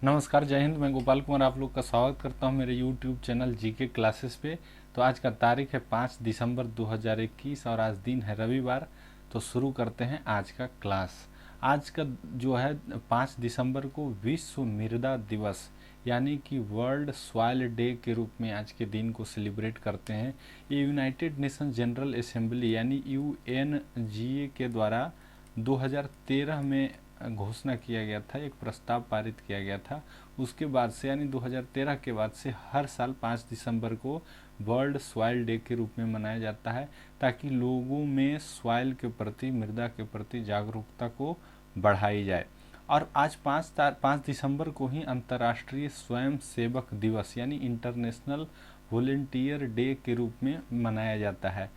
नमस्कार, जय हिंद। मैं गोपाल कुमार आप लोग का स्वागत करता हूं मेरे YouTube चैनल जीके क्लासेस पे। तो आज का तारीख है 5 दिसंबर 2021 और आज दिन है रविवार। तो शुरू करते हैं आज का क्लास। आज का जो है 5 दिसंबर को विश्व मृदा दिवस यानी कि वर्ल्ड सॉइल डे के रूप में आज के दिन को सेलिब्रेट करते हैं। ये यूनाइटेड नेशन जनरल असेंबली यानी UNGA के द्वारा 2013 में घोषणा किया गया था, एक प्रस्ताव पारित किया गया था। उसके बाद से यानी 2013 के बाद से हर साल 5 दिसंबर को वर्ल्ड सॉइल डे के रूप में मनाया जाता है, ताकि लोगों में सॉइल के प्रति, मृदा के प्रति जागरूकता को बढ़ाई जाए। और आज 5 दिसंबर को ही अंतर्राष्ट्रीय स्वयं सेवक दिवस यानी इंटरनेशनल वॉलेंटियर डे के रूप में मनाया जाता है।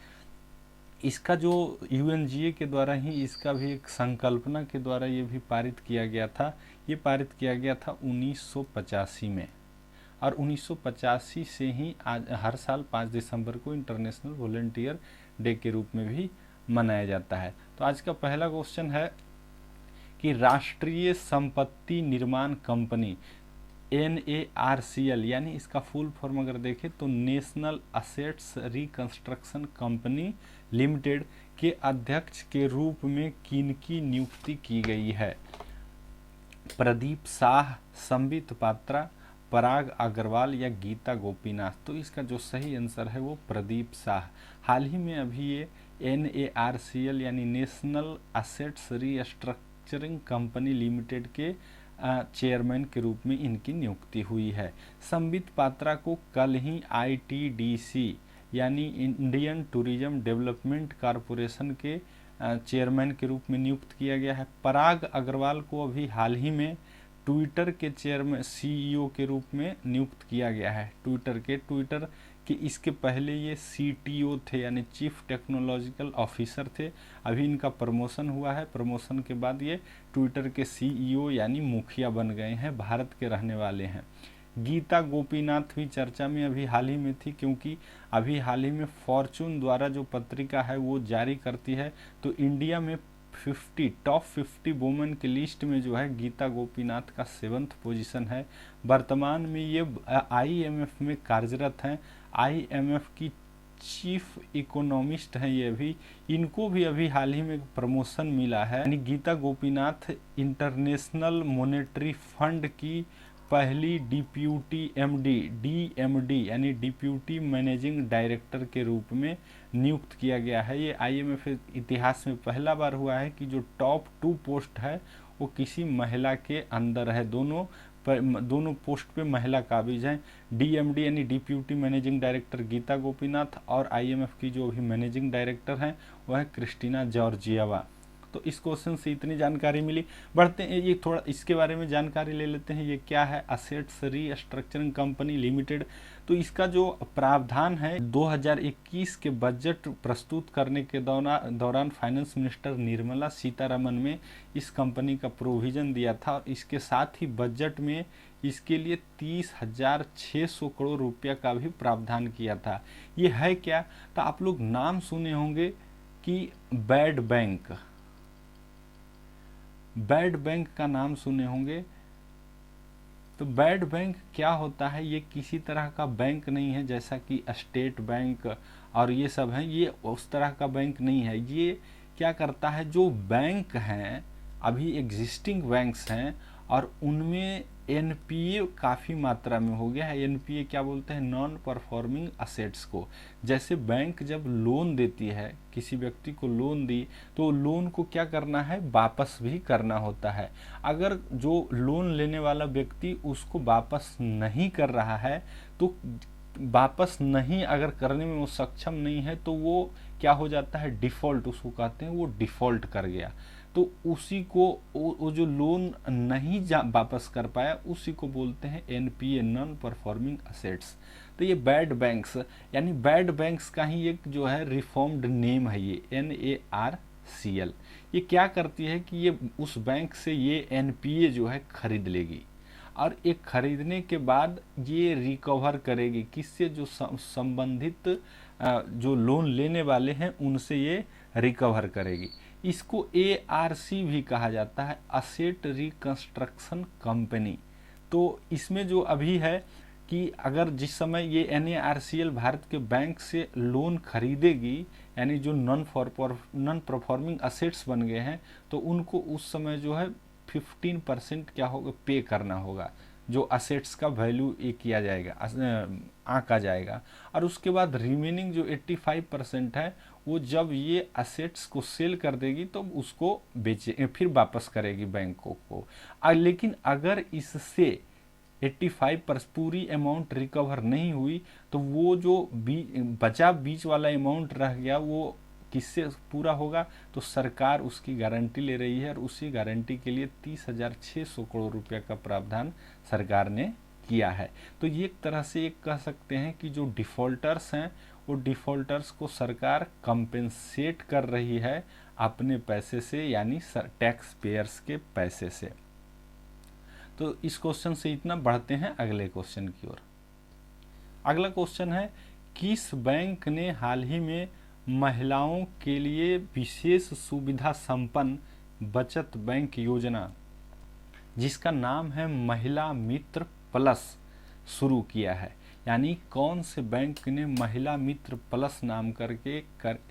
इसका जो UNGA के द्वारा ही इसका भी एक संकल्पना के द्वारा ये भी पारित किया गया था। ये पारित किया गया था 1985 में, और 1985 से ही आज हर साल 5 दिसंबर को इंटरनेशनल वॉलेंटियर डे के रूप में भी मनाया जाता है। तो आज का पहला क्वेश्चन है कि राष्ट्रीय संपत्ति निर्माण कंपनी NARCL यानी इसका फुल फॉर्म अगर देखें तो national assets reconstruction company limited के अध्यक्ष के रूप में किनकी नियुक्ति की गई है? प्रदीप शाह, संबित पात्रा, पराग अग्रवाल या गीता गोपीनाथ। तो इसका जो सही आंसर है वो प्रदीप शाह। हाल ही में अभी ये NARCL यानी national assets restructuring company limited के चेयरमैन के रूप में इनकी नियुक्ति हुई है। संबित पात्रा को कल ही ITDC यानी इंडियन टूरिज्म डेवलपमेंट कॉरपोरेशन के चेयरमैन के रूप में नियुक्त किया गया है। पराग अग्रवाल को अभी हाल ही में ट्विटर के चेयरमैन CEO के रूप में नियुक्त किया गया है। ट्विटर के इसके पहले ये CTO थे यानी चीफ टेक्नोलॉजिकल ऑफिसर थे। अभी इनका प्रमोशन हुआ है। प्रमोशन के बाद ये ट्विटर के CEO यानी मुखिया बन गए हैं, भारत के रहने वाले हैं। गीता गोपीनाथ भी चर्चा में अभी हाल ही में थी, क्योंकि अभी हाल ही में फॉर्चून द्वारा जो पत्रिका है वो जारी करती है, तो इंडिया में टॉप 50 वुमेन की लिस्ट में जो है गीता गोपीनाथ का 7th पोजीशन है। वर्तमान में ये IMF में कार्यरत हैं। IMF की चीफ इकोनॉमिस्ट हैं ये भी। इनको भी अभी हाल ही में प्रमोशन मिला है। यानी Geeta Gopinath international monetary fund की पहली डिप्यूटी DMD यानी डिप्यूटी मैनेजिंग डायरेक्टर के रूप में नियुक्त किया गया है। ये IMF इतिहास में पहला बार हुआ है कि जो टॉप 2 पोस्ट है वो किसी महिला के अंदर है। दोनों पोस्ट पे महिला काबिज हैं। DMD यानी deputy managing director Geeta Gopinath, और IMF की जो अभी मैनेजिंग डायरेक्टर हैं वह है क्रिस्टीना जॉर्जिएवा। तो इस क्वेश्चन से इतनी जानकारी मिली। बढ़ते हैं, ये थोड़ा इसके बारे में जानकारी ले लेते हैं। ये क्या है असेट्स रिस्ट्रक्चरिंग कंपनी लिमिटेड? तो इसका जो प्रावधान है 2021 के बजट प्रस्तुत करने के दौरान फाइनेंस मिनिस्टर निर्मला सीतारमन में इस कंपनी का प्रोविजन दिया था, और इसके साथ ही बजट में इसके लिए 30,600 करोड़ रुपया का भी प्रावधान किया था। ये है क्या? तो आप लोग नाम सुने होंगे कि बैड बैंक का नाम सुने होंगे। तो बैड बैंक क्या होता है? ये किसी तरह का बैंक नहीं है जैसा कि स्टेट बैंक और ये सब हैं। ये उस तरह का बैंक नहीं है। ये क्या करता है, जो बैंक हैं अभी एग्जिस्टिंग बैंक्स हैं और उनमें NPA काफ़ी मात्रा में हो गया है। NPA क्या बोलते हैं? नॉन परफॉर्मिंग असेट्स को। जैसे बैंक जब लोन देती है, किसी व्यक्ति को लोन दी, तो लोन को क्या करना है? वापस भी करना होता है। अगर जो लोन लेने वाला व्यक्ति उसको वापस नहीं कर रहा है, तो वापस नहीं अगर करने में वो सक्षम नहीं है, तो वो क्या हो जाता है? डिफ़ॉल्ट उसको कहते हैं। वो डिफ़ॉल्ट कर गया, तो उसी को वो जो लोन नहीं वापस कर पाया उसी को बोलते हैं NPA नॉन परफॉर्मिंग असेट्स। तो ये बैड बैंक्स यानी बैड बैंक्स का ही एक जो है रिफॉर्म्ड नेम है ये NARCL। ये क्या करती है कि ये उस बैंक से ये NPA जो है खरीद लेगी, और एक खरीदने के बाद ये रिकवर करेगी किससे? जो संबंधित जो लोन लेने वाले हैं उनसे ये रिकवर करेगी। इसको ARC भी कहा जाता है, असेट रिकंस्ट्रक्शन कंपनी। तो इसमें जो अभी है कि अगर जिस समय ये NARCL भारत के बैंक से लोन खरीदेगी, यानी जो नॉन परफॉर्मिंग असेट्स बन गए हैं, तो उनको उस समय जो है 15% क्या होगा, पे करना होगा, जो असेट्स का वैल्यू ये किया जाएगा, आंका जाएगा। और उसके बाद रिमेनिंग जो 85% है, वो जब ये असेट्स को सेल कर देगी तो उसको बेचे, फिर वापस करेगी बैंकों को। लेकिन अगर इससे 85% पूरी अमाउंट रिकवर नहीं हुई, तो वो जो बचा बीच वाला अमाउंट रह गया, वो किससे पूरा होगा, तो सरकार उसकी गारंटी ले रही है, और उसी गारंटी के लिए 30,600 करोड़ रुपया का प्रावधान सरकार ने किया है। तो ये एक तरह से एक कह सकते हैं कि जो डिफ़ॉल्टर्स हैं, वो डिफ़ॉल्टर्स को सरकार कंपेंसेट कर रही है अपने पैसे से, यानी टैक्स पेयर्स के पैसे से। तो इस क्वेश्चन से इतना, बढ़ते हैं अगले क्वेश्चन की ओर। अगला क्वेश्चन है, किस बैंक ने हाल ही में महिलाओं के लिए विशेष सुविधा संपन्न बचत बैंक योजना, जिसका नाम है महिला मित्र प्लस, शुरू किया है? यानी कौन से बैंक ने महिला मित्र प्लस नाम करके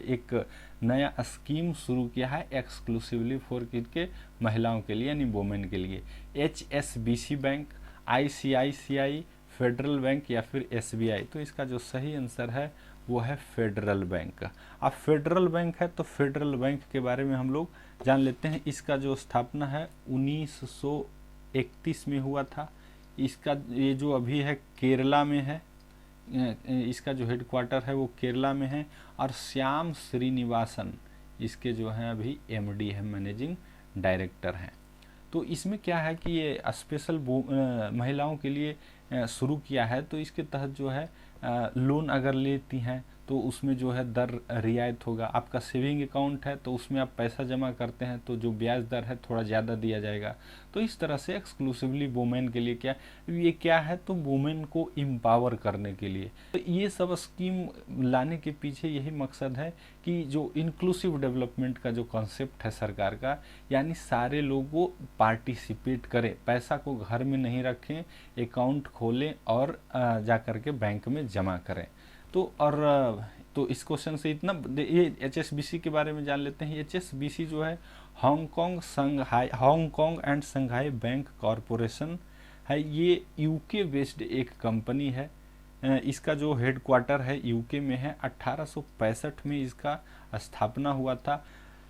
एक नया स्कीम शुरू किया है एक्सक्लूसिवली फॉर किसके, महिलाओं के लिए, यानी वोमेन के लिए? HSBC bank, ICICI, federal bank या फिर SBI? तो इसका जो सही आंसर है वो है फेडरल बैंक। अब फेडरल बैंक है तो फेडरल बैंक के बारे में हम लोग जान लेते हैं। इसका जो स्थापना है 1931 में हुआ था। इसका ये जो अभी है केरला में है, इसका जो हेडक्वार्टर है वो केरला में है, और श्याम श्रीनिवासन इसके जो हैं अभी MD है, मैनेजिंग डायरेक्टर हैं। तो इसमें क्या है कि ये स्पेशल महिलाओं के लिए शुरू किया है। तो इसके तहत जो है लोन अगर लेती हैं तो उसमें जो है दर रियायत होगा। आपका सेविंग अकाउंट है तो उसमें आप पैसा जमा करते हैं तो जो ब्याज दर है थोड़ा ज़्यादा दिया जाएगा। तो इस तरह से एक्सक्लूसिवली वुमेन के लिए ये क्या है, तो वुमेन को एम्पावर करने के लिए। तो ये सब स्कीम लाने के पीछे यही मकसद है कि जो इंक्लूसिव डेवलपमेंट का जो कॉन्सेप्ट है सरकार का, यानी सारे लोगों पार्टिसिपेट करें, पैसा को घर में नहीं रखें, अकाउंट खोलें और जा कर के बैंक में जमा करें। तो इस क्वेश्चन से इतना। ये HSBC के बारे में जान लेते हैं। HSBC जो है Hong Kong and Shanghai bank corporation है। ये UK बेस्ड एक कंपनी है। इसका जो हेडक्वार्टर है UK में है। 1865 में इसका स्थापना हुआ था।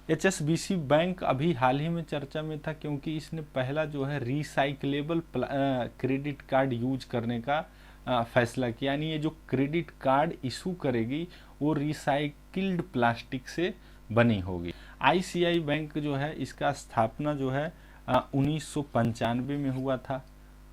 HSBC बैंक अभी हाल ही में चर्चा में था क्योंकि इसने पहला जो है रिसाइक्लेबल क्रेडिट कार्ड यूज करने का फैसला किया। यानी ये जो क्रेडिट कार्ड इशू करेगी वो रिसाइकिल्ड प्लास्टिक से बनी होगी। ICICI बैंक जो है इसका स्थापना जो है 1995 में हुआ था।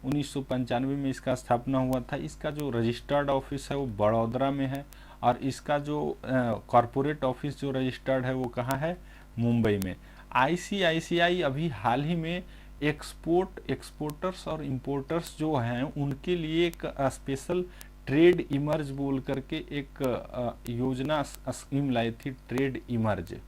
1995 में इसका स्थापना हुआ था। इसका जो रजिस्टर्ड ऑफिस है वो बड़ौदरा में है, और इसका जो कॉरपोरेट ऑफिस जो रजिस्टर्ड है वो कहाँ है, मुंबई में। ICICI अभी हाल ही में एक्सपोर्टर्स और इंपोर्टर्स जो हैं उनके लिए एक स्पेशल ट्रेड इमर्ज बोल करके एक योजना स्कीम लाई थी, ट्रेड इमर्ज।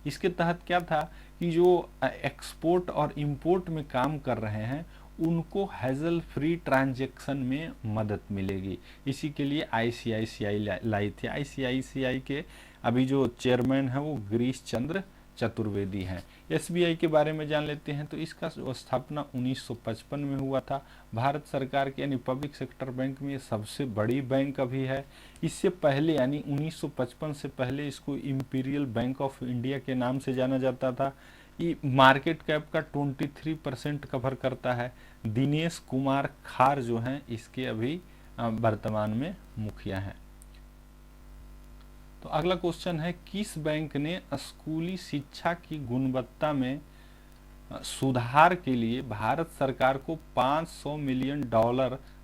इसके तहत क्या था कि जो एक्सपोर्ट और इंपोर्ट में काम कर रहे हैं उनको हैजल फ्री ट्रांजैक्शन में मदद मिलेगी। इसी के लिए ICICI लाई थी। ICICI के अभी जो चेयरमैन है वो गिरीश चंद्र चतुर्वेदी हैं। SBI के बारे में जान लेते हैं। तो इसका स्थापना 1955 में हुआ था। भारत सरकार के यानी पब्लिक सेक्टर बैंक में ये सबसे बड़ी बैंक अभी है। इससे पहले यानी 1955 से पहले इसको इंपीरियल बैंक ऑफ इंडिया के नाम से जाना जाता था। ये मार्केट कैप का 23% कवर करता है। दिनेश कुमार खार जो हैं इसके अभी वर्तमान में मुखिया हैं। तो अगला क्वेश्चन है, किस बैंक ने स्कूली शिक्षा की गुणवत्ता में सुधार के लिए भारत सरकार को $500 मिलियन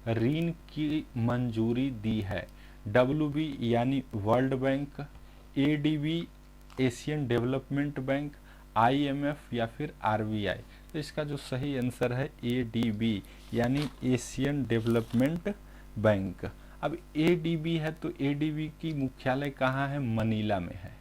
ऋण की मंजूरी दी है? WB यानी world bank, ADB Asian development bank, IMF या फिर RBI? तो इसका जो सही आंसर है ADB यानी एशियन डेवलपमेंट बैंक। अब ADB है तो ADB की मुख्यालय कहाँ है, मनीला में है।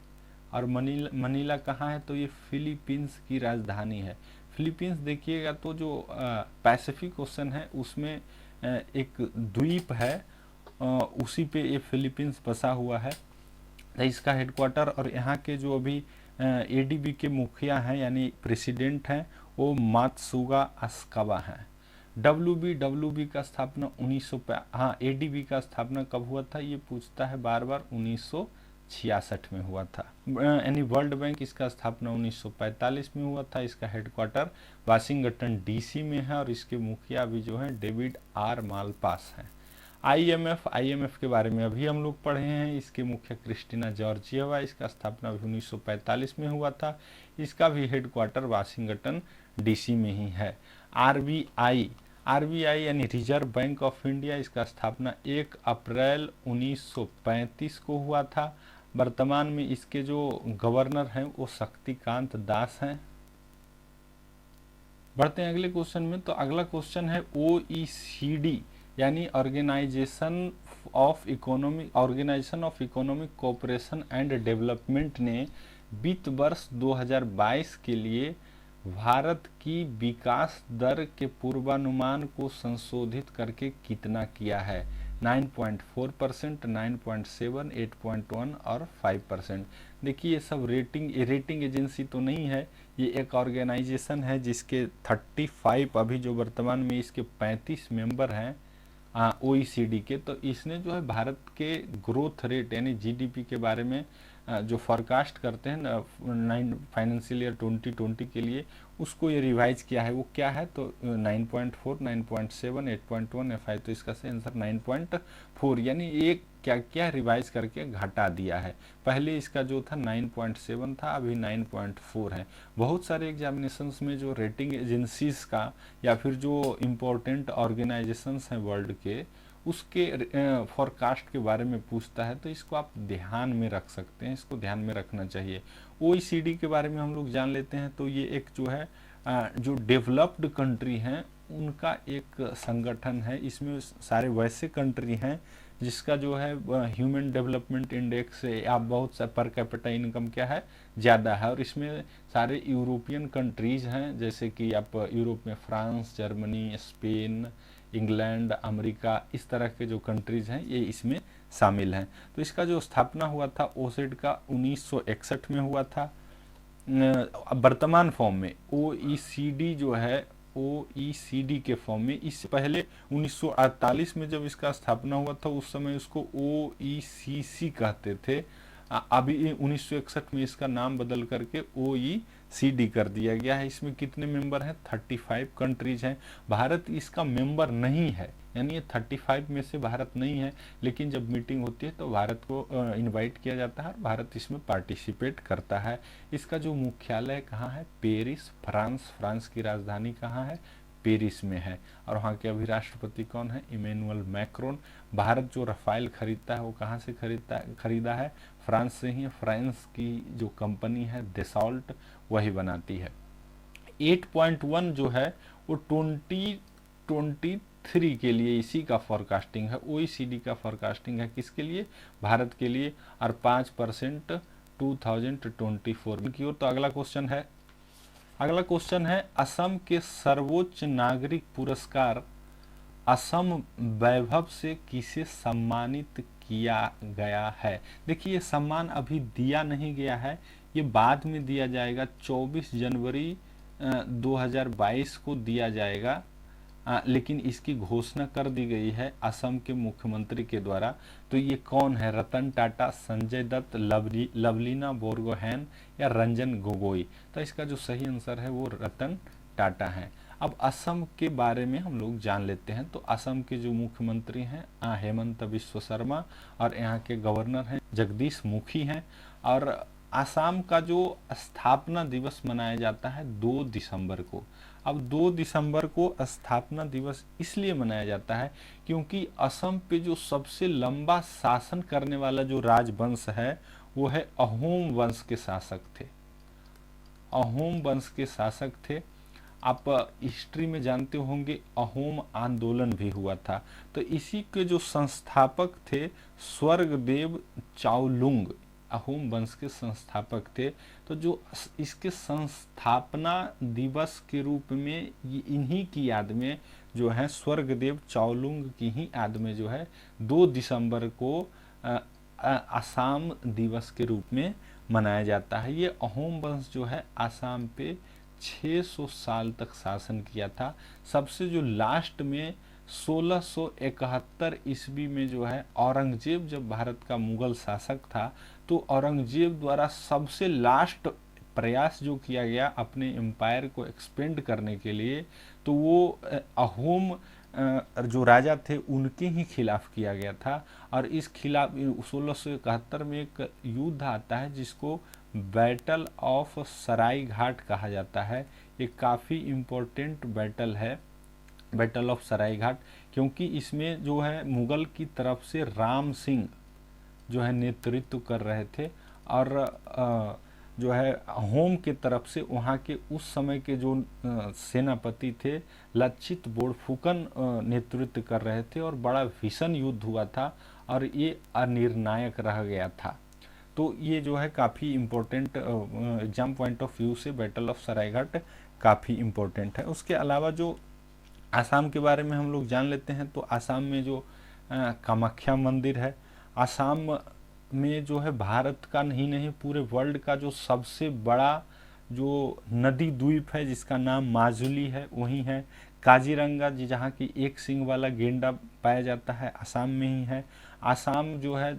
और मनीला कहाँ है, तो ये फिलीपींस की राजधानी है। फिलीपींस देखिएगा तो जो पैसिफिक ओशन है उसमें एक द्वीप है, उसी पे ये फिलीपींस बसा हुआ है। इसका हेडक्वार्टर और यहाँ के जो अभी एडीबी के मुखिया हैं यानी प्रेसिडेंट हैं वो मात्सुगा अस्कावा हैं। डब्ल्यूबी का स्थापना 1900 हाँ एडीबी का स्थापना कब हुआ था ये पूछता है बार बार, 1966 में हुआ था। यानी वर्ल्ड बैंक इसका स्थापना 1945 में हुआ था। इसका हेडक्वार्टर वाशिंगटन डीसी में है और इसके मुखिया भी जो हैं डेविड आर मालपास हैं। आईएमएफ के बारे में अभी हम लोग पढ़े हैं। इसके मुखिया क्रिस्टिना जॉर्जिएवा, इसका स्थापना भी 1945 में हुआ था। इसका भी हेडक्वार्टर वाशिंगटन डीसी में ही है। आरबीआई यानी रिजर्व बैंक ऑफ इंडिया, इसका स्थापना 1 अप्रैल 1935 को हुआ था। वर्तमान में इसके जो गवर्नर हैं वो शक्तिकांत दास हैं। बढ़ते हैं अगले क्वेश्चन में। तो अगला क्वेश्चन है ओईसीडी यानी organisation of economic cooperation and development ने वित्त वर्ष 2022 के लिए भारत की विकास दर के पूर्वानुमान को संशोधित करके कितना किया है? 9.4%, 9.7, 8.1 और 5%। देखिए ये सब रेटिंग एजेंसी तो नहीं है, ये एक ऑर्गेनाइजेशन है जिसके 35 अभी जो वर्तमान में इसके 35 मेंबर हैं ओईसीडी के। तो इसने जो है भारत के ग्रोथ रेट यानी जीडीपी के बारे में जो फोरकास्ट करते हैं फाइनेंशियल ईयर 2020 के लिए, उसको ये रिवाइज किया है। वो क्या है? तो 9.4, 9.7, 8.1 या 5। तो इसका सही आंसर 9.4 यानी ये क्या क्या रिवाइज करके घटा दिया है। पहले इसका जो था 9.7 था, अभी 9.4 है। बहुत सारे एग्जामिनेशंस में जो रेटिंग एजेंसीज का या फिर जो इम्पोर्टेंट ऑर्गेनाइजेशंस हैं वर्ल्ड के, उसके फॉरकास्ट के बारे में पूछता है। तो इसको आप ध्यान में रख सकते हैं, इसको ध्यान में रखना चाहिए। ओईसीडी के बारे में हम लोग जान लेते हैं। तो ये एक जो है जो डेवलप्ड कंट्री हैं उनका एक संगठन है। इसमें सारे वैसे कंट्री हैं जिसका जो है ह्यूमन डेवलपमेंट इंडेक्स या बहुत सा पर कैपिटा इनकम क्या है ज़्यादा है। और इसमें सारे यूरोपियन कंट्रीज़ हैं, जैसे कि आप यूरोप में France, Germany, Spain, England, America, इस तरह के जो कंट्रीज़ हैं ये इसमें शामिल हैं। तो इसका जो स्थापना हुआ था ओसेड का 1961 में हुआ था। वर्तमान फॉर्म में ओईसीडी जो है ओईसीडी के फॉर्म में, इससे पहले 1948 में जब इसका स्थापना हुआ था उस समय उसको ओईसीसी कहते थे। अभी 1961 में इसका नाम बदल करके ओईसीडी कर दिया गया है। इसमें कितने मेंबर हैं? 35 कंट्रीज हैं। भारत इसका मेंबर नहीं है, यानी ये 35 में से भारत नहीं है, लेकिन जब मीटिंग होती है तो भारत को इनवाइट किया जाता है और भारत इसमें पार्टिसिपेट करता है। इसका जो मुख्यालय कहाँ है? पेरिस, फ्रांस की राजधानी कहाँ है? पेरिस में है। और वहाँ के अभी राष्ट्रपति कौन है? Emmanuel Macron. भारत जो रफाइल खरीदता है वो कहाँ से खरीदा है? फ्रांस से ही। फ्रांस की जो कंपनी है डेसॉल्ट वही बनाती है। 8.1 जो है वो 2023 के लिए इसी का फोरकास्टिंग है, ओईसीडी का फोरकास्टिंग है। किसके लिए? भारत के लिए। और 5% 2024 की ओर। तो अगला क्वेश्चन है असम के सर्वोच्च नागरिक पुरस्कार असम वैभव से किसे सम्मानित किया गया है? देखिए ये सम्मान अभी दिया नहीं गया है, ये बाद में दिया जाएगा। 24 जनवरी 2022 को दिया जाएगा, लेकिन इसकी घोषणा कर दी गई है असम के मुख्यमंत्री के द्वारा। तो ये कौन है? रतन टाटा, संजय दत्त, लवलीना बोरगोहेन या रंजन गोगोई? तो इसका जो सही आंसर है वो रतन टाटा है। अब असम के बारे में हम लोग जान लेते हैं। तो असम के जो मुख्यमंत्री हैं हेमंत बिश्व शर्मा और यहाँ के गवर्नर हैं जगदीश मुखी हैं। और असम का जो स्थापना दिवस मनाया जाता है 2 दिसंबर को। अब 2 दिसंबर को स्थापना दिवस इसलिए मनाया जाता है क्योंकि असम पे जो सबसे लंबा शासन करने वाला जो राजवंश है वो है अहोम वंश के शासक थे। अहोम वंश के शासक थे। आप हिस्ट्री में जानते होंगे अहोम आंदोलन भी हुआ था। तो इसी के जो संस्थापक थे स्वर्गदेव चाओलुंग, अहोम वंश के संस्थापक थे। तो जो इसके संस्थापना दिवस के रूप में इन्हीं की याद में जो है स्वर्गदेव चाओलुंग की ही याद में जो है 2 दिसंबर को असम दिवस के रूप में मनाया जाता है। ये अहोम वंश जो है असम पे 600 साल तक शासन किया था। सबसे जो लास्ट में 1671 ईस्वी में जो है औरंगजेब जब भारत का मुगल शासक था, तो औरंगजेब द्वारा सबसे लास्ट प्रयास जो किया गया अपने एम्पायर को एक्सपेंड करने के लिए, तो वो अहोम जो राजा थे उनके ही खिलाफ किया गया था। और इस खिलाफ 1671 में एक युद्ध आता है जिसको बैटल ऑफ सराय घाट कहा जाता है। ये काफ़ी इम्पोर्टेंट बैटल है, बैटल ऑफ सराय घाट, क्योंकि इसमें जो है मुगल की तरफ से राम सिंह जो है नेतृत्व कर रहे थे, और जो है अहोम के तरफ से वहाँ के उस समय के जो सेनापति थे लक्षित बोड़फुकन नेतृत्व कर रहे थे, और बड़ा भीषण युद्ध हुआ था और ये अनिर्णायक रह गया था। तो ये जो है काफ़ी important exam point of view से बैटल ऑफ सरायघाट काफ़ी इम्पोर्टेंट है। उसके अलावा जो आसाम के बारे में हम लोग जान लेते हैं, तो आसाम में जो कामाख्या मंदिर है, आसाम में जो है भारत का नहीं पूरे वर्ल्ड का जो सबसे बड़ा जो नदी द्वीप है जिसका नाम माजुली है वही है। काजीरंगा जी जहाँ की एक सींग वाला गेंडा पाया जाता है आसाम में ही है। आसाम जो है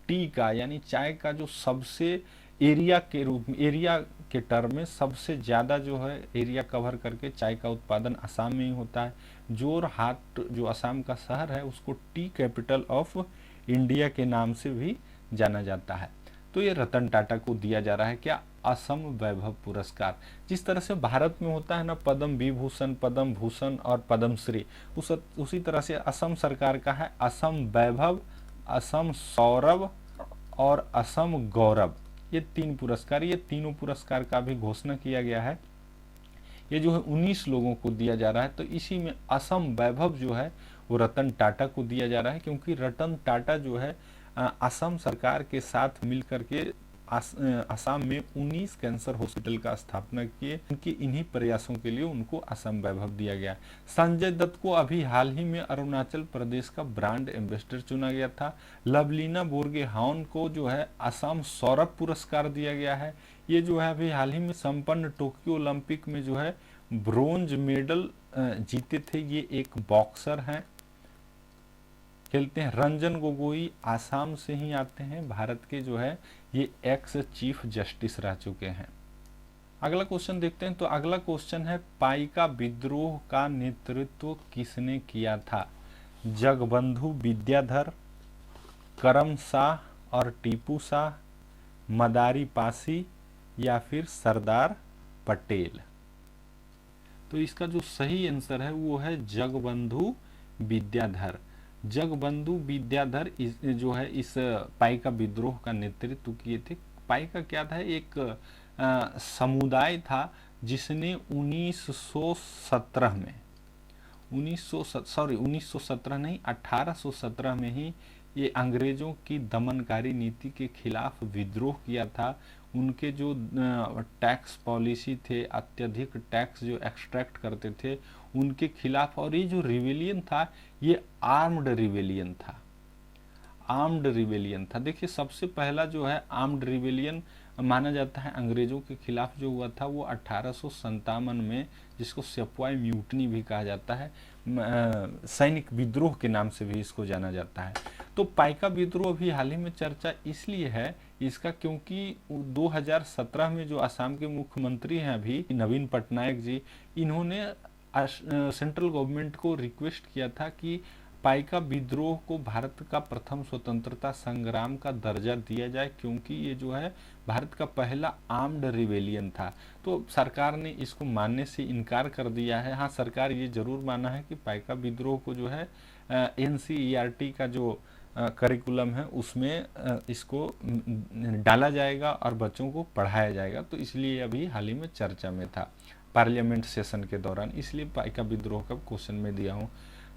टी का यानी चाय का जो सबसे एरिया के रूप में, एरिया के टर्म में सबसे ज़्यादा जो है एरिया कवर करके चाय का उत्पादन आसाम में ही होता है। जोरहाट जो आसाम का शहर है उसको टी कैपिटल ऑफ इंडिया के नाम से भी जाना जाता है। तो ये रतन टाटा को दिया जा रहा है क्या, असम वैभव पुरस्कार। जिस तरह से भारत में होता है ना पद्म विभूषण, पद्म भूषण और पद्मश्री, उसी तरह से असम सरकार का है असम वैभव, असम सौरभ और असम गौरव। ये 3 पुरस्कार, ये तीनों पुरस्कार का भी घोषणा किया गया है। ये जो है 19 लोगों को दिया जा रहा है। तो इसी में असम वैभव जो है वो रतन टाटा को दिया जा रहा है, क्योंकि रतन टाटा जो है असम सरकार के साथ मिलकर के असम में 19 कैंसर हॉस्पिटल का स्थापना किए। उनके इन्हीं प्रयासों के लिए उनको असम वैभव दिया गया। संजय दत्त को अभी हाल ही में अरुणाचल प्रदेश का ब्रांड एम्बेसडर चुना गया था। लवलीना बोरगोहाइन को जो है असम सौरभ पुरस्कार दिया गया है। ये जो है अभी हाल ही में संपन्न टोक्यो ओलंपिक में जो है ब्रोंज मेडल जीते थे। ये एक बॉक्सर हैं, खेलते हैं। रंजन गोगोई आसाम से ही आते हैं, भारत के जो है ये एक्स चीफ जस्टिस रह चुके हैं। अगला क्वेश्चन देखते हैं। तो अगला क्वेश्चन है पाइका विद्रोह का नेतृत्व किसने किया था। जगबंधु विद्याधर, करम शाह और टीपू शाह, मदारी पासी या फिर सरदार पटेल। तो इसका जो सही आंसर है वो है जगबंधु विद्याधर। जगबंधु विद्याधर जो है इस पाइका विद्रोह का नेतृत्व किए थे। पाइका क्या था, एक समुदाय था जिसने 1917 में 1817 में ही ये अंग्रेजों की दमनकारी नीति के खिलाफ विद्रोह किया था। उनके जो टैक्स पॉलिसी थे, अत्यधिक टैक्स जो एक्सट्रैक्ट करते थे उनके खिलाफ। और ये जो रिवेलियन था ये आर्म्ड रिवेलियन था, आर्म्ड रिवेलियन था। देखिए सबसे पहला जो है आर्म्ड रिवेलियन माना जाता है अंग्रेजों के खिलाफ जो हुआ था वो 1857 में, जिसको सेपॉय म्यूटनी भी कहा जाता है, सैनिक विद्रोह के नाम से भी इसको जाना जाता है। तो पाइका विद्रोह भी हाल ही में चर्चा इसलिए है इसका क्योंकि 2017 में जो असम के मुख्यमंत्री हैं अभी नवीन पटनायक जी, इन्होंने सेंट्रल गवर्नमेंट को रिक्वेस्ट किया था कि पाइका विद्रोह को भारत का प्रथम स्वतंत्रता संग्राम का दर्जा दिया जाए, क्योंकि ये जो है भारत का पहला आर्म्ड रिवेलियन था। तो सरकार ने इसको मानने से इनकार कर दिया है। हाँ, सरकार ये जरूर माना है कि पाइका विद्रोह को जो है NCERT का जो करिकुलम है उसमें इसको डाला जाएगा और बच्चों को पढ़ाया जाएगा। तो इसलिए अभी हाल ही में चर्चा में था पार्लियामेंट सेशन के दौरान, इसलिए पाइका विद्रोह का क्वेश्चन में दिया हूँ।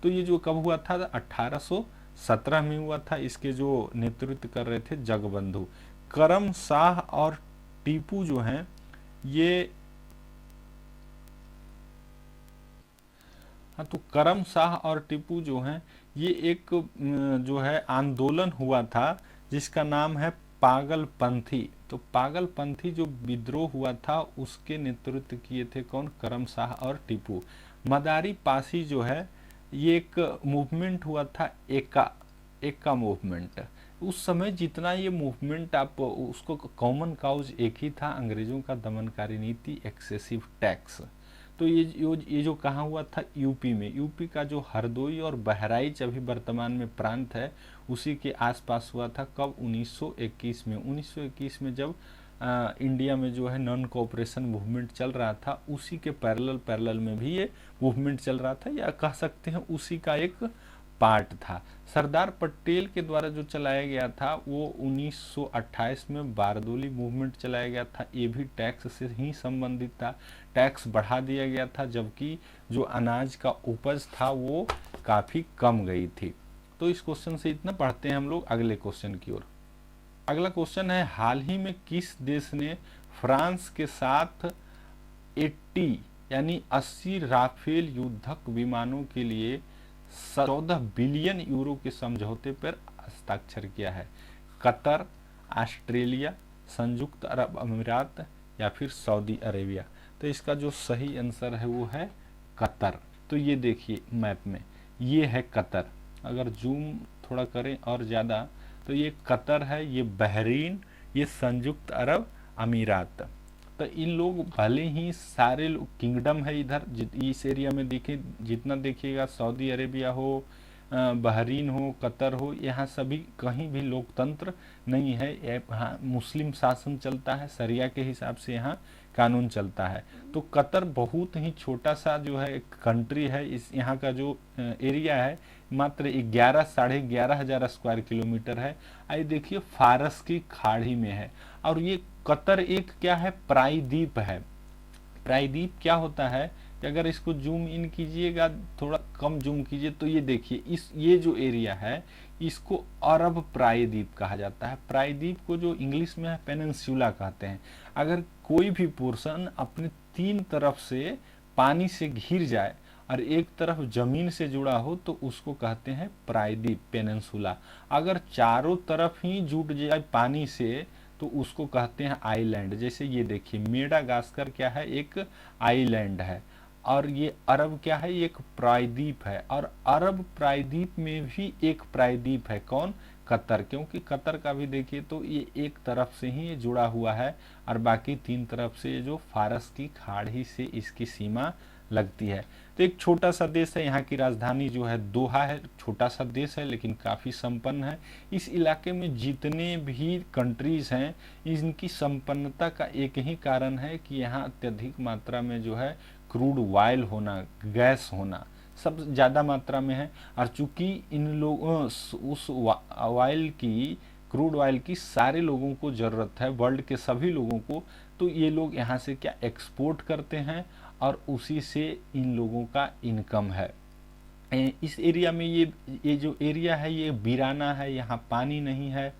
तो ये जो कब हुआ था 1817 में हुआ था। इसके जो नेतृत्व कर रहे थे जगबंधु। करम शाह और टीपू जो हैं ये, हाँ, तो करम शाह और टीपू जो हैं ये एक जो है आंदोलन हुआ था जिसका नाम है पागलपंथी। तो पागलपंथी जो विद्रोह हुआ था उसके नेतृत्व किए थे कौन? करम शाह और टीपू। मदारी पासी जो है ये एक मूवमेंट हुआ था, एका मूवमेंट। उस समय जितना ये मूवमेंट आप उसको कॉमन काउज एक ही था, अंग्रेजों का दमनकारी नीति, एक्सेसिव टैक्स। तो ये जो कहाँ हुआ था? यूपी में। यूपी का जो हरदोई और बहराइच अभी वर्तमान में प्रांत है उसी के आसपास हुआ था। कब? 1921 में। 1921 में जब इंडिया में जो है नॉन कोऑपरेशन मूवमेंट चल रहा था, उसी के पैरेलल में भी ये मूवमेंट चल रहा था, या कह सकते हैं उसी का एक पार्ट था। सरदार पटेल के द्वारा जो चलाया गया था वो 1928 में बारदोली मूवमेंट चलाया गया था। ये भी टैक्स से ही संबंधित था। टैक्स बढ़ा दिया गया था जबकि जो अनाज का उपज था वो काफ़ी कम गई थी। तो इस क्वेश्चन से इतना पढ़ते हैं हम लोग अगले क्वेश्चन की ओर। अगला क्वेश्चन है, हाल ही में किस देश ने फ्रांस के साथ 80 यानी 80 राफेल युद्धक विमानों के लिए 14 बिलियन यूरो के समझौते पर हस्ताक्षर किया है? कतर, ऑस्ट्रेलिया, संयुक्त अरब अमीरात या फिर सऊदी अरेबिया? तो इसका जो सही आंसर है वो है कतर। तो ये देखिए मैप में ये है कतर। अगर जूम थोड़ा करें और ज़्यादा तो ये कतर है, ये बहरीन, ये संयुक्त अरब अमीरात। तो इन लोग भले ही सारे किंगडम है इधर इस एरिया में, देखें जितना देखिएगा, सऊदी अरेबिया हो, बहरीन हो, कतर हो, यहाँ सभी कहीं भी लोकतंत्र नहीं है। यहाँ मुस्लिम शासन चलता है, शरिया के हिसाब से यहाँ कानून चलता है। तो कतर बहुत ही छोटा सा जो है एक कंट्री है। इस यहाँ का जो एरिया है मात्र 11,500 स्क्वायर किलोमीटर है। आइए देखिए फारस की खाड़ी में है। और ये कतर एक क्या है? प्रायद्वीप है। प्रायद्वीप क्या होता है कि अगर इसको जूम इन कीजिएगा, थोड़ा कम जूम कीजिए, तो ये देखिए ये जो एरिया है इसको अरब प्रायद्वीप कहा जाता है। प्रायद्वीप को जो इंग्लिश में है पेनिनसुला कहते हैं। अगर कोई भी पोर्शन अपने 3 तरफ से पानी से घिर जाए और एक तरफ जमीन से जुड़ा हो तो उसको कहते हैं प्रायद्वीप, पेनिनसुला। अगर चारों तरफ ही जुट जाए पानी से तो उसको कहते हैं आइलैंड। जैसे ये देखिए मेडागास्कर क्या है? एक आइलैंड है। और ये अरब क्या है? एक प्रायद्वीप है। और अरब प्रायद्वीप में भी एक प्रायद्वीप है, कौन? कतर। क्योंकि कतर का भी देखिए तो ये एक तरफ से ही जुड़ा हुआ है और बाकी 3 तरफ से जो फारस की खाड़ी से इसकी सीमा लगती है। तो एक छोटा सा देश है, यहाँ की राजधानी जो है दोहा है। छोटा सा देश है लेकिन काफ़ी संपन्न है। इस इलाके में जितने भी कंट्रीज हैं इनकी संपन्नता का एक ही कारण है कि यहाँ अत्यधिक मात्रा में जो है क्रूड ऑयल होना, गैस होना सब ज़्यादा मात्रा में है। और चूंकि इन लोगों उस ऑयल की, क्रूड ऑयल की सारे लोगों को ज़रूरत है, वर्ल्ड के सभी लोगों को, तो ये लोग यहाँ से क्या एक्सपोर्ट करते हैं और उसी से इन लोगों का इनकम है। इस एरिया में ये जो एरिया है ये वीराना है, यहाँ पानी नहीं है।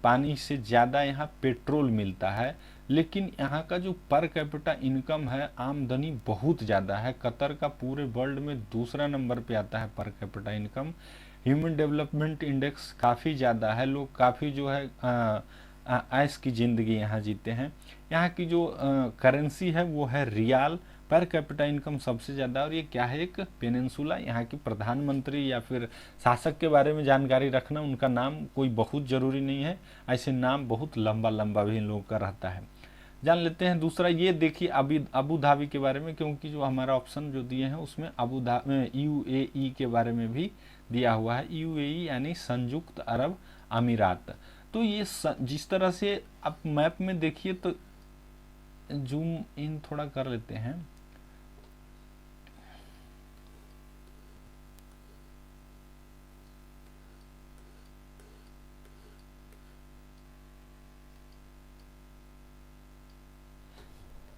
पानी से ज़्यादा यहाँ पेट्रोल मिलता है। लेकिन यहाँ का जो पर कैपिटा इनकम है, आमदनी बहुत ज़्यादा है। कतर का पूरे वर्ल्ड में दूसरा नंबर पे आता है per capita income. Human development index काफ़ी ज़्यादा है। लोग काफ़ी जो है ऐश की ज़िंदगी यहाँ जीते हैं। यहाँ की जो करेंसी है वो है रियाल। पर कैपिटा इनकम सबसे ज़्यादा। और ये क्या है? एक पेनिनसुला। यहाँ की प्रधानमंत्री या फिर शासक के बारे में जानकारी रखना, उनका नाम कोई बहुत ज़रूरी नहीं है, ऐसे नाम बहुत लंबा लंबा भी इन लोगों का रहता है। जान लेते हैं दूसरा। ये देखिए अबू धाबी के बारे में, क्योंकि जो हमारा ऑप्शन जो दिए हैं उसमें UAE के बारे में भी दिया हुआ है। UAE यानी संयुक्त अरब अमीरात। तो ये जिस तरह से आप मैप में देखिए, तो जूम इन थोड़ा कर लेते हैं।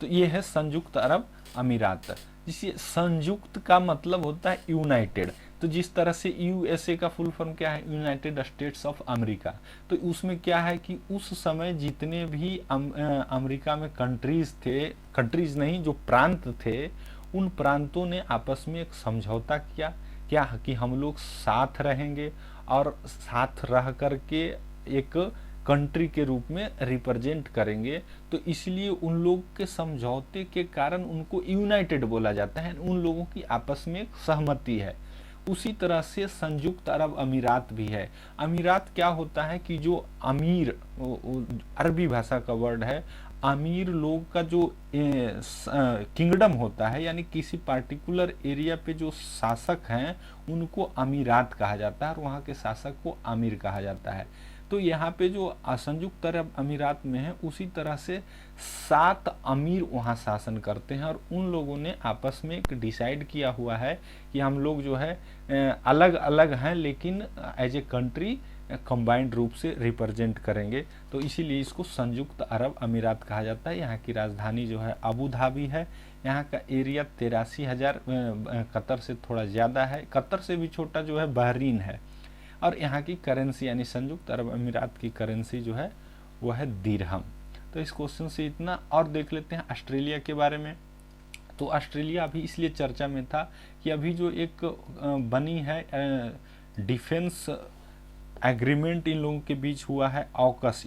तो ये है संयुक्त अरब अमीरात। जिसे संयुक्त का मतलब होता है यूनाइटेड। तो जिस तरह से यूएसए का फुल फॉर्म क्या है, यूनाइटेड स्टेट्स ऑफ अमेरिका, तो उसमें क्या है कि उस समय जितने भी अमेरिका में कंट्रीज नहीं जो प्रांत थे, उन प्रांतों ने आपस में एक समझौता किया, क्या कि हम लोग साथ रहेंगे और साथ रह करके एक कंट्री के रूप में रिप्रेजेंट करेंगे। तो इसलिए उन लोग के समझौते के कारण उनको यूनाइटेड बोला जाता है, उन लोगों की आपस में एक सहमति है। उसी तरह से संयुक्त अरब अमीरात भी है। अमीरात क्या होता है कि जो अमीर, अरबी भाषा का वर्ड है, अमीर लोग का जो किंगडम होता है, यानी किसी पार्टिकुलर एरिया पे जो शासक हैं उनको अमीरात कहा जाता है और वहाँ के शासक को अमीर कहा जाता है। तो यहाँ पे जो संयुक्त अरब अमीरात में है, उसी तरह से 7 अमीर वहाँ शासन करते हैं और उन लोगों ने आपस में एक डिसाइड किया हुआ है कि हम लोग जो है अलग अलग हैं लेकिन एज ए कंट्री कंबाइंड रूप से रिप्रेजेंट करेंगे। तो इसीलिए इसको संयुक्त अरब अमीरात कहा जाता है। यहाँ की राजधानी जो है अबू धाबी है। यहाँ का एरिया 83,000 कतर से थोड़ा ज़्यादा है। कतर से भी छोटा जो है बहरीन है। और यहाँ की करेंसी यानी संयुक्त अरब अमीरात की करेंसी जो है वो है दिरहम। तो इस क्वेश्चन से इतना। और देख लेते हैं ऑस्ट्रेलिया के बारे में। तो ऑस्ट्रेलिया अभी इसलिए चर्चा में था कि अभी जो एक बनी है डिफेंस एग्रीमेंट इन लोगों के बीच हुआ है, ऑकस,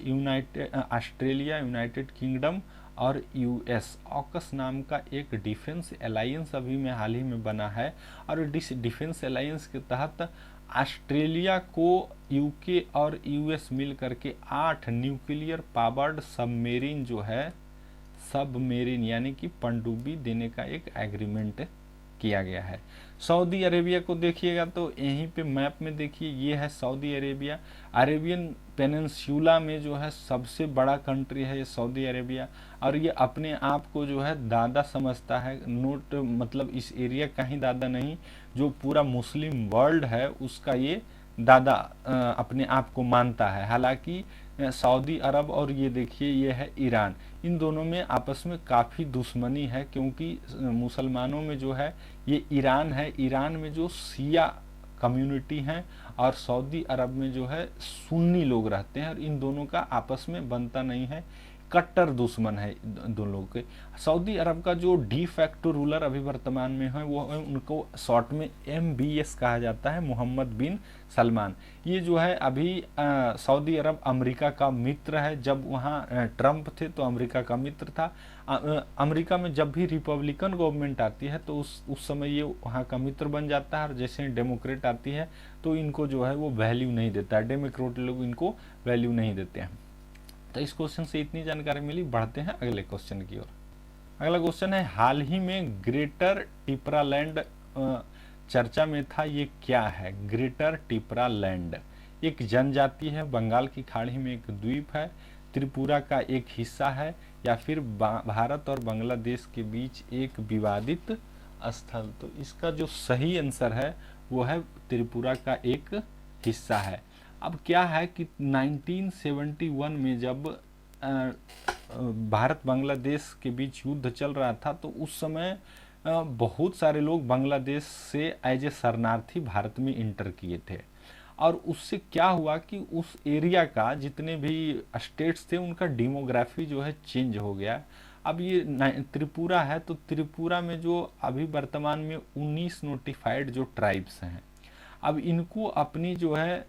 ऑस्ट्रेलिया, यूनाइटेड किंगडम और यूएस। ऑकस नाम का एक डिफेंस अलायंस अभी में हाल ही में बना है और इस डिफेंस अलायंस के तहत ऑस्ट्रेलिया को यूके और यूएस मिल करके 8 न्यूक्लियर पावर्ड सबमेरीन जो है, सबमेरीन यानी कि पनडुब्बी देने का एक एग्रीमेंट किया गया है। सऊदी अरेबिया को देखिएगा तो यहीं पे मैप में देखिए, ये है सऊदी अरेबिया। अरेबियन पेनिनसुला में जो है सबसे बड़ा कंट्री है ये सऊदी अरेबिया, और ये अपने आप को जो है दादा समझता है। नोट मतलब इस एरिया का ही दादा नहीं, जो पूरा मुस्लिम वर्ल्ड है उसका ये दादा अपने आप को मानता है। हालांकि सऊदी अरब और ये देखिए ये है ईरान, इन दोनों में आपस में काफ़ी दुश्मनी है, क्योंकि मुसलमानों में जो है ये ईरान है, ईरान में जो शिया कम्युनिटी हैं और सऊदी अरब में जो है सुन्नी लोग रहते हैं, और इन दोनों का आपस में बनता नहीं है, कट्टर दुश्मन है दोनों के। सऊदी अरब का जो डी फैक्टो रूलर अभी वर्तमान में है वो उनको शॉर्ट में MBS कहा जाता है, मोहम्मद बिन सलमान। ये जो है अभी सऊदी अरब अमेरिका का मित्र है। जब वहाँ ट्रंप थे तो अमेरिका का मित्र था। अमेरिका में जब भी रिपब्लिकन गवर्नमेंट आती है तो उस समय ये वहाँ का मित्र बन जाता है, और जैसे डेमोक्रेट आती है तो इनको जो है वो वैल्यू नहीं देता है, डेमोक्रेट लोग इनको वैल्यू नहीं देते हैं। तो इस क्वेश्चन से इतनी जानकारी मिली। बढ़ते हैं अगले क्वेश्चन की ओर। अगला क्वेश्चन है, हाल ही में ग्रेटर टिपरालैंड चर्चा में था, ये क्या है? ग्रेटर टिपरालैंड एक जनजाति है, बंगाल की खाड़ी में एक द्वीप है, त्रिपुरा का एक हिस्सा है, या फिर भारत और बांग्लादेश के बीच एक विवादित स्थल? तो इसका जो सही आंसर है वो है त्रिपुरा का एक हिस्सा है। अब क्या है कि 1971 में जब भारत बांग्लादेश के बीच युद्ध चल रहा था तो उस समय बहुत सारे लोग बांग्लादेश से एज ए शरणार्थी भारत में इंटर किए थे, और उससे क्या हुआ कि उस एरिया का जितने भी स्टेट्स थे उनका डेमोग्राफी जो है चेंज हो गया। अब ये त्रिपुरा है, तो त्रिपुरा में जो अभी वर्तमान में 19 नोटिफाइड जो ट्राइब्स हैं, अब इनको अपनी जो है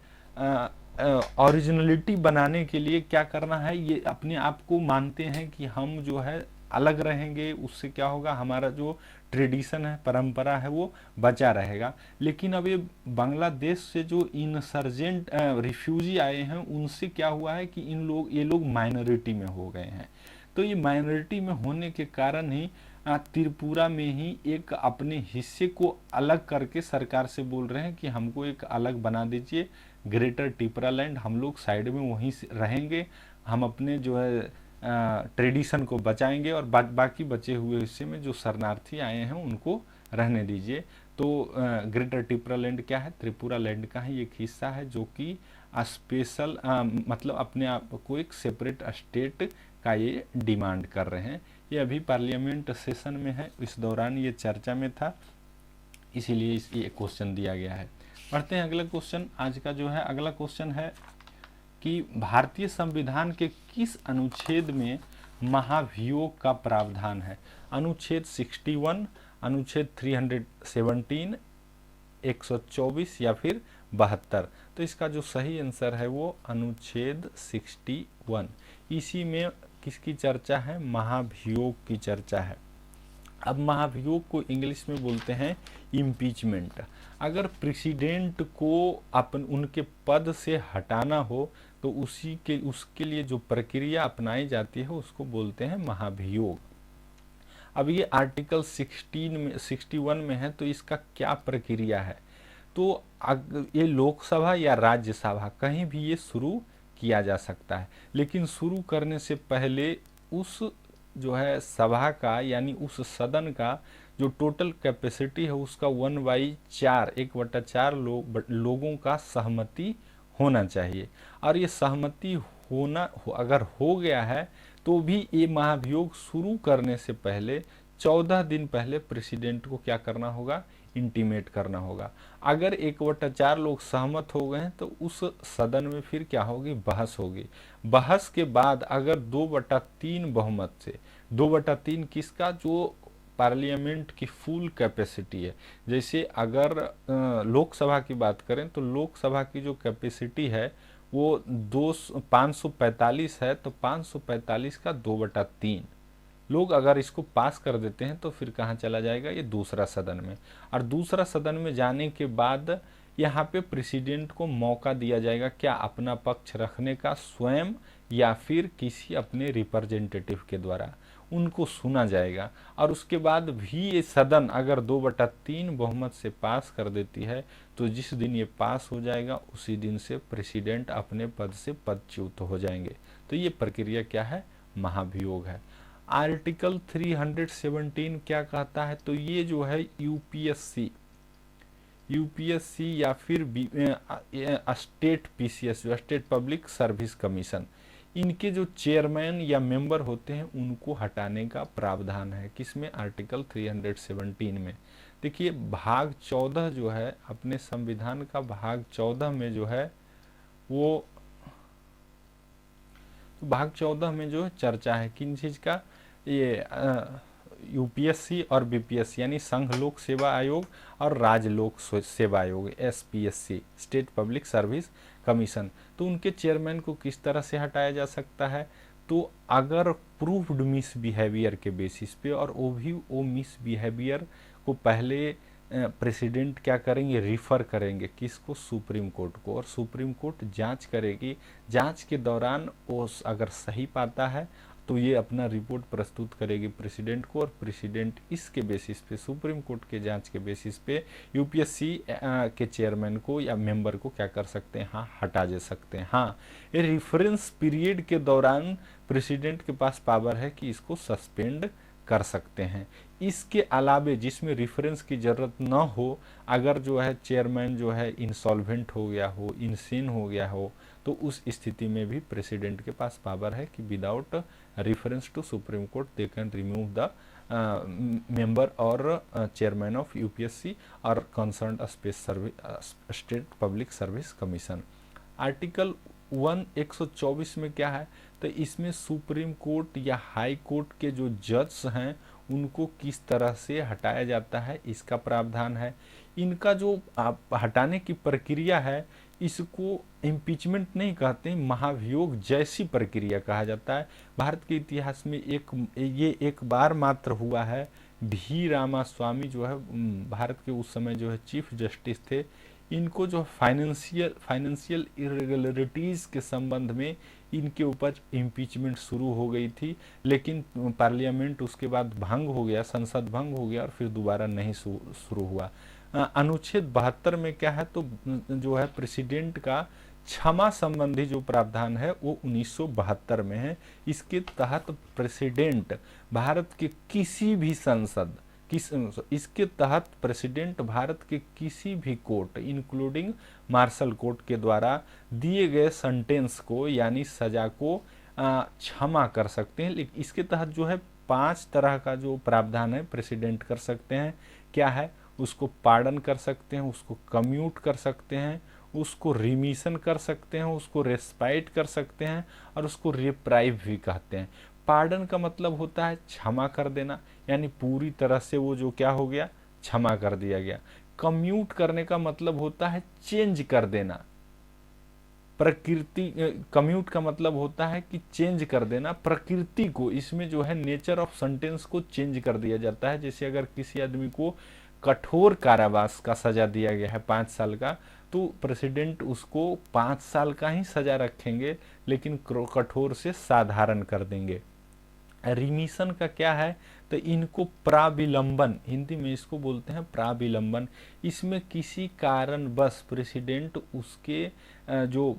ओरिजिनलिटी बनाने के लिए क्या करना है, ये अपने आप को मानते हैं कि हम जो है अलग रहेंगे, उससे क्या होगा, हमारा जो ट्रेडिशन है, परंपरा है, वो बचा रहेगा। लेकिन अब ये बांग्लादेश से जो इंसर्जेंट रिफ्यूजी आए हैं उनसे क्या हुआ है कि ये लोग माइनॉरिटी में हो गए हैं। तो ये माइनॉरिटी में होने के कारण ही त्रिपुरा में ही एक अपने हिस्से को अलग करके सरकार से बोल रहे हैं कि हमको एक अलग बना दीजिए, ग्रेटर टिपरालैंड, हम लोग साइड में वहीं रहेंगे, हम अपने जो है ट्रेडिशन को बचाएंगे, और बाकी बचे हुए हिस्से में जो शरणार्थी आए हैं उनको रहने दीजिए। तो ग्रेटर टिपरालैंड क्या है? त्रिपुरा लैंड का ही एक हिस्सा है, जो कि स्पेशल मतलब अपने आप को एक सेपरेट स्टेट का ये डिमांड कर रहे हैं। ये अभी पार्लियामेंट सेशन में है, इस दौरान ये चर्चा में था। इसीलिए ये क्वेश्चन दिया गया है। पढ़ते हैं अगला क्वेश्चन। आज का जो है अगला क्वेश्चन है कि भारतीय संविधान के किस अनुच्छेद में महाभियोग का प्रावधान है? अनुच्छेद 61, अनुच्छेद 317, 124 या फिर 72। तो इसका जो सही आंसर है वो अनुच्छेद 61। इसी में किसकी चर्चा है? महाभियोग की चर्चा है। अब महाभियोग को इंग्लिश में बोलते हैं इम्पीचमेंट। अगर प्रेसिडेंट को उनके पद से हटाना हो तो उसके लिए जो प्रक्रिया अपनाई जाती है उसको बोलते हैं महाभियोग। अब ये आर्टिकल 61 में है, तो इसका क्या प्रक्रिया है? तो ये लोकसभा या राज्यसभा कहीं भी ये शुरू किया जा सकता है, लेकिन शुरू करने से पहले उस जो है सभा का यानी उस सदन का जो टोटल कैपेसिटी है उसका 1/4 1/4 लोगों का सहमति होना चाहिए। और ये सहमति अगर हो गया है तो भी ये महाभियोग शुरू करने से पहले 14 दिन पहले प्रेसिडेंट को क्या करना होगा? इंटीमेट करना होगा। अगर 1/4 लोग सहमत हो गए हैं तो उस सदन में फिर क्या होगी? बहस होगी। बहस के बाद अगर 2/3 बहुमत से, 2/3 किसका? जो पार्लियामेंट की फुल कैपेसिटी है। जैसे अगर लोकसभा की बात करें तो लोकसभा की जो कैपेसिटी है वो 545 है, तो 545 का 2/3 लोग अगर इसको पास कर देते हैं तो फिर कहाँ चला जाएगा? ये दूसरा सदन में। और दूसरा सदन में जाने के बाद यहाँ पे प्रेसिडेंट को मौका दिया जाएगा क्या? अपना पक्ष रखने का, स्वयं या फिर किसी अपने रिप्रेजेंटेटिव के द्वारा उनको सुना जाएगा। और उसके बाद भी ये सदन अगर 2/3 बहुमत से पास कर देती है तो जिस दिन ये पास हो जाएगा उसी दिन से प्रेसिडेंट अपने पद से पदच्युत हो जाएंगे। तो ये प्रक्रिया क्या है? महाभियोग है। आर्टिकल 317 क्या कहता है? तो ये जो है यूपीएससी या फिर स्टेट पीसीएस जो स्टेट पब्लिक सर्विस कमीशन, इनके जो चेयरमैन या मेंबर होते हैं उनको हटाने का प्रावधान है। किसमें? आर्टिकल 317 में। देखिए भाग 14 जो है अपने संविधान का भाग 14 में जो है वो, तो भाग 14 में जो चर्चा है किन चीज का? ये यूपीएससी और बीपीएससी यानी संघ लोक सेवा आयोग और राज्य लोक सेवा आयोग SPSC state public service commission. तो उनके चेयरमैन को किस तरह से हटाया जा सकता है? तो अगर प्रूव्ड मिस बिहेवियर के बेसिस पे, और वो मिस बिहेवियर को पहले प्रेसिडेंट क्या करेंगे? रिफर करेंगे किसको? सुप्रीम कोर्ट को, और सुप्रीम कोर्ट जांच करेगी। जांच के दौरान वो अगर सही पाता है तो ये अपना रिपोर्ट प्रस्तुत करेगी प्रेसिडेंट को, और प्रेसिडेंट इसके बेसिस पे, सुप्रीम कोर्ट के जांच के बेसिस पे यूपीएससी के चेयरमैन को या मेंबर को क्या कर सकते हैं? हाँ, हटा दे सकते हैं। हाँ, ये रेफरेंस पीरियड के दौरान प्रेसिडेंट के पास पावर है कि इसको सस्पेंड कर सकते हैं। इसके अलावे जिसमें रेफरेंस की जरूरत न हो, अगर जो है चेयरमैन जो है इंसॉल्वेंट हो गया हो, इनसेन हो गया हो, तो उस स्थिति में भी प्रेसिडेंट के पास पावर है कि without reference to supreme court they can remove the member और चेयरमैन ऑफ यूपीएससी और concern state public service commission. Article 124 में क्या है? तो इसमें सुप्रीम कोर्ट या हाई कोर्ट के जो जज हैं उनको किस तरह से हटाया जाता है इसका प्रावधान है। इनका जो हटाने की प्रक्रिया है इसको इम्पीचमेंट नहीं कहते, महाभियोग जैसी प्रक्रिया कहा जाता है। भारत के इतिहास में ये एक बार मात्र हुआ है। भी रामास्वामी जो है भारत के उस समय जो है चीफ जस्टिस थे, इनको जो फाइनेंशियल इरेगुलरिटीज़ के संबंध में इनके ऊपर इम्पीचमेंट शुरू हो गई थी, लेकिन पार्लियामेंट उसके बाद भंग हो गया, संसद भंग हो गया और फिर दोबारा नहीं शुरू हुआ। अनुच्छेद 72 में क्या है? तो जो है प्रेसिडेंट का क्षमा संबंधी जो प्रावधान है वो 1972 में है। इसके तहत प्रेसिडेंट भारत के किसी भी संसद इसके तहत प्रेसिडेंट भारत के किसी भी कोर्ट इंक्लूडिंग मार्शल कोर्ट के द्वारा दिए गए सेंटेंस को यानी सजा को क्षमा कर सकते हैं। लेकिन इसके तहत जो है 5 तरह का जो प्रावधान है प्रेसिडेंट कर सकते हैं। क्या है? उसको पार्डन कर सकते हैं, उसको कम्यूट कर सकते हैं, उसको रिमिशन कर सकते हैं, उसको रेस्पाइट कर सकते हैं और उसको रिप्राइव भी कहते हैं। पार्डन का मतलब होता है क्षमा कर देना, यानी पूरी तरह से वो जो क्या हो गया, क्षमा कर दिया गया। कम्यूट करने का मतलब होता है चेंज कर देना। प्रकृति कम्यूट का मतलब होता है कि चेंज कर देना प्रकृति को, इसमें जो है नेचर ऑफ सेंटेंस को चेंज कर दिया जाता है। जैसे अगर किसी आदमी को कठोर कारावास का सजा दिया गया है 5 साल का, तो प्रेसिडेंट उसको 5 साल का ही सजा रखेंगे, लेकिन कठोर से साधारण कर देंगे। रिमिशन का क्या है, तो इनको प्राविलंबन, हिंदी में इसको बोलते हैं प्राविलंबन। इसमें किसी कारणवश प्रेसिडेंट उसके जो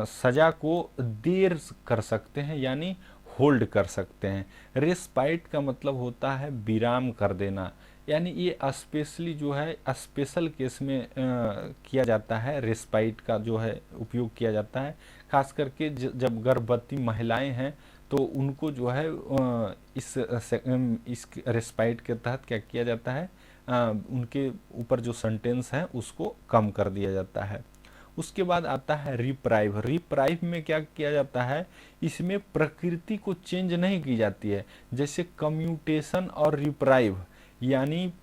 सजा को देर कर सकते हैं, यानी होल्ड कर सकते हैं। रेस्पाइट का मतलब होता है विराम कर देना, यानी ये स्पेशली जो है स्पेशल केस में किया जाता है। रेस्पाइट का जो है उपयोग किया जाता है, खास करके जब गर्भवती महिलाएं हैं तो उनको जो है इस रेस्पाइट के तहत क्या किया जाता है, उनके ऊपर जो सेंटेंस है उसको कम कर दिया जाता है। उसके बाद आता है रिप्राइव। रिप्राइव में क्या किया जाता है, इसमें प्रकृति को चेंज नहीं की जाती है। जैसे कम्यूटेशन और रिप्राइव, यानी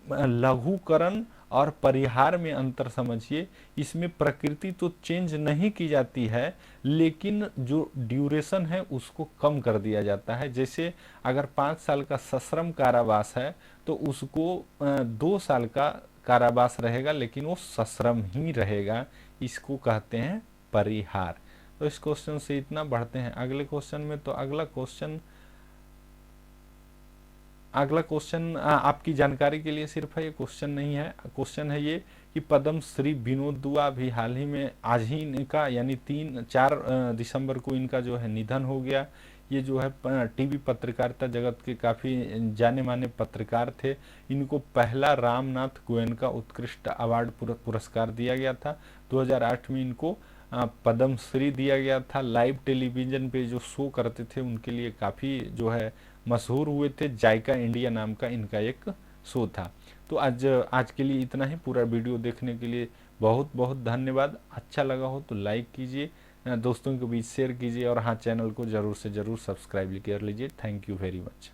लघुकरण और परिहार में अंतर समझिए। इसमें प्रकृति तो चेंज नहीं की जाती है, लेकिन जो ड्यूरेशन है उसको कम कर दिया जाता है। जैसे अगर 5 साल का सश्रम कारावास है तो उसको 2 साल का कारावास रहेगा, लेकिन वो सश्रम ही रहेगा। इसको कहते हैं परिहार। तो इस क्वेश्चन से इतना, बढ़ते हैं अगले क्वेश्चन में। तो अगला क्वेश्चन आपकी जानकारी के लिए सिर्फ है, ये क्वेश्चन नहीं है। क्वेश्चन है ये कि पद्म श्री विनोद दुआ भी हाल ही में, आज ही इनका यानी 4 दिसंबर को इनका जो है निधन हो गया। ये जो है टीवी पत्रकारिता जगत के काफ़ी जाने माने पत्रकार थे। इनको पहला रामनाथ गोयनका उत्कृष्ट अवार्ड पुरस्कार दिया गया था। 2008 में इनको पद्म श्री दिया गया था। लाइव टेलीविज़न पे जो शो करते थे उनके लिए काफ़ी जो है मशहूर हुए थे। जायका इंडिया नाम का इनका एक शो था। तो आज के लिए इतना ही। पूरा वीडियो देखने के लिए बहुत बहुत धन्यवाद। अच्छा लगा हो तो लाइक कीजिए, दोस्तों के बीच शेयर कीजिए और हाँ, चैनल को ज़रूर से ज़रूर सब्सक्राइब कर लीजिए। Thank you very much.